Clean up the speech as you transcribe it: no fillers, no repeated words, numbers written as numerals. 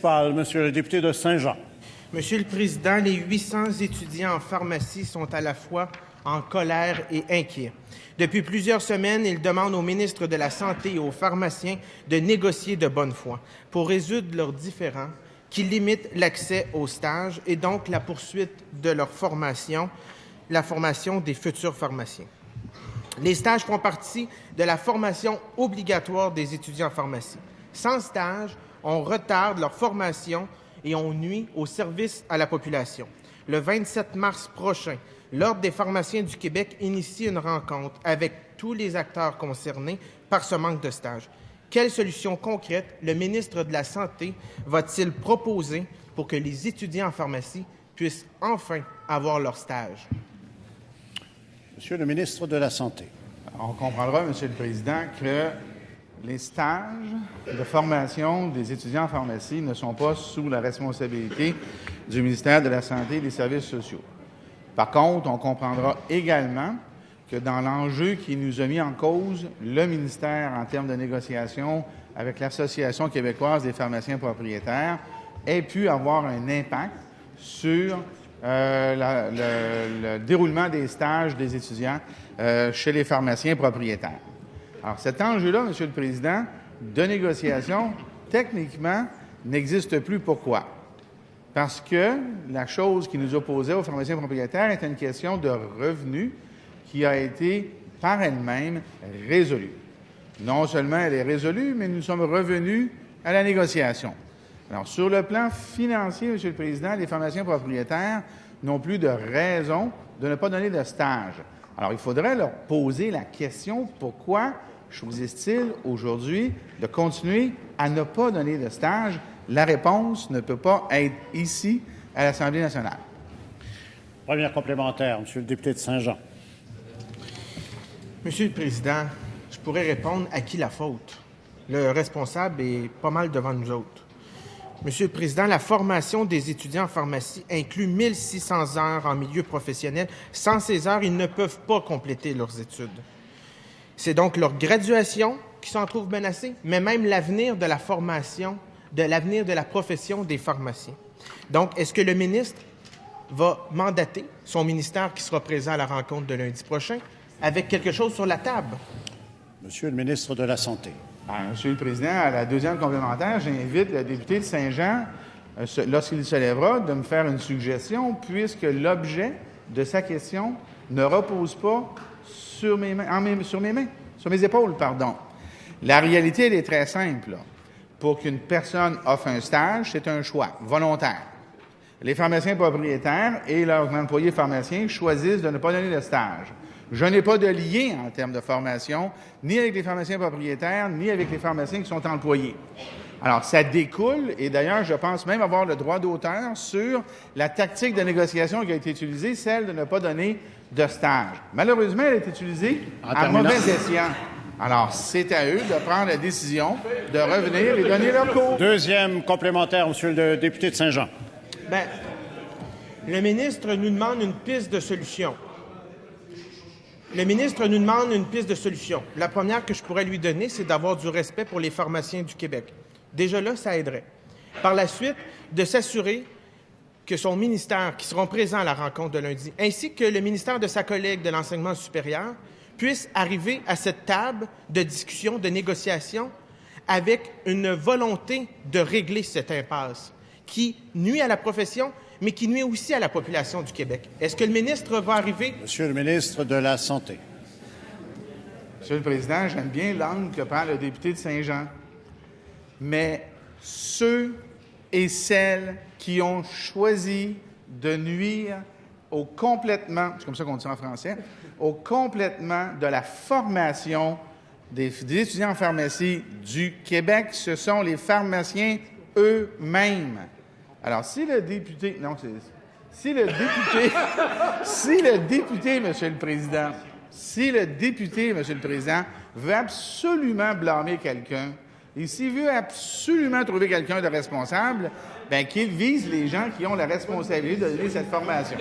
Monsieur le député de Saint-Jean. Monsieur le Président, les 800 étudiants en pharmacie sont à la fois en colère et inquiets. Depuis plusieurs semaines, ils demandent au ministre de la Santé et aux pharmaciens de négocier de bonne foi pour résoudre leurs différends qui limitent l'accès aux stages et donc la poursuite de leur formation, la formation des futurs pharmaciens. Les stages font partie de la formation obligatoire des étudiants en pharmacie. Sans stage, on retarde leur formation et on nuit au service à la population. Le 27 mars prochain, l'Ordre des pharmaciens du Québec initie une rencontre avec tous les acteurs concernés par ce manque de stage. Quelles solutions concrètes le ministre de la Santé va-t-il proposer pour que les étudiants en pharmacie puissent enfin avoir leur stage? Monsieur le ministre de la Santé. On comprendra, Monsieur le Président, que les stages de formation des étudiants en pharmacie ne sont pas sous la responsabilité du ministère de la Santé et des Services sociaux. Par contre, on comprendra également que dans l'enjeu qui nous a mis en cause le ministère en termes de négociation avec l'Association québécoise des pharmaciens propriétaires ait pu avoir un impact sur le déroulement des stages des étudiants chez les pharmaciens propriétaires. Alors, cet enjeu-là, Monsieur le Président, de négociation, techniquement, n'existe plus. Pourquoi? Parce que la chose qui nous opposait aux pharmaciens propriétaires était une question de revenus qui a été par elle-même résolue. Non seulement elle est résolue, mais nous sommes revenus à la négociation. Alors, sur le plan financier, Monsieur le Président, les pharmaciens propriétaires n'ont plus de raison de ne pas donner de stage. Alors, il faudrait leur poser la question pourquoi choisissent-ils aujourd'hui de continuer à ne pas donner de stage? La réponse ne peut pas être ici, à l'Assemblée nationale. Première complémentaire, Monsieur le député de Saint-Jean. Monsieur le Président, je pourrais répondre à qui la faute. Le responsable est pas mal devant nous autres. Monsieur le Président, la formation des étudiants en pharmacie inclut 1600 heures en milieu professionnel. Sans ces heures, ils ne peuvent pas compléter leurs études. C'est donc leur graduation qui s'en trouve menacée, mais même l'avenir de la formation, de l'avenir de la profession des pharmaciens. Donc, est-ce que le ministre va mandater son ministère qui sera présent à la rencontre de lundi prochain avec quelque chose sur la table? Monsieur le ministre de la Santé. Monsieur le Président, à la deuxième complémentaire, j'invite le député de Saint-Jean, lorsqu'il se lèvera, de me faire une suggestion, puisque l'objet de sa question ne repose pas sur mes épaules. La réalité, elle est très simple. Pour qu'une personne offre un stage, c'est un choix volontaire. Les pharmaciens propriétaires et leurs employés pharmaciens choisissent de ne pas donner de stage. Je n'ai pas de lien en termes de formation, ni avec les pharmaciens propriétaires, ni avec les pharmaciens qui sont employés. Alors, ça découle, et d'ailleurs, je pense même avoir le droit d'auteur sur la tactique de négociation qui a été utilisée, celle de ne pas donner de stage. Malheureusement, elle est utilisée à mauvais escient. Alors, c'est à eux de prendre la décision de revenir et donner leur cours. Deuxième complémentaire, Monsieur le député de Saint-Jean. Bien, le ministre nous demande une piste de solution. Le ministre nous demande une piste de solution. La première que je pourrais lui donner, c'est d'avoir du respect pour les pharmaciens du Québec. Déjà là, ça aiderait. Par la suite, de s'assurer que son ministère, qui seront présents à la rencontre de lundi, ainsi que le ministère de sa collègue de l'enseignement supérieur, puissent arriver à cette table de discussion, de négociation, avec une volonté de régler cette impasse qui nuit à la profession, mais qui nuit aussi à la population du Québec. Est-ce que le ministre va arriver? Monsieur le ministre de la Santé. Monsieur le Président, j'aime bien l'angle que prend le député de Saint-Jean. Mais ceux et celles qui ont choisi de nuire au complètement, c'est comme ça qu'on dit en français, au complètement de la formation des étudiants en pharmacie du Québec, ce sont les pharmaciens eux-mêmes. Alors, si le député, Monsieur le Président, veut absolument blâmer quelqu'un, et s'il veut absolument trouver quelqu'un de responsable, bien qu'il vise les gens qui ont la responsabilité de donner cette formation.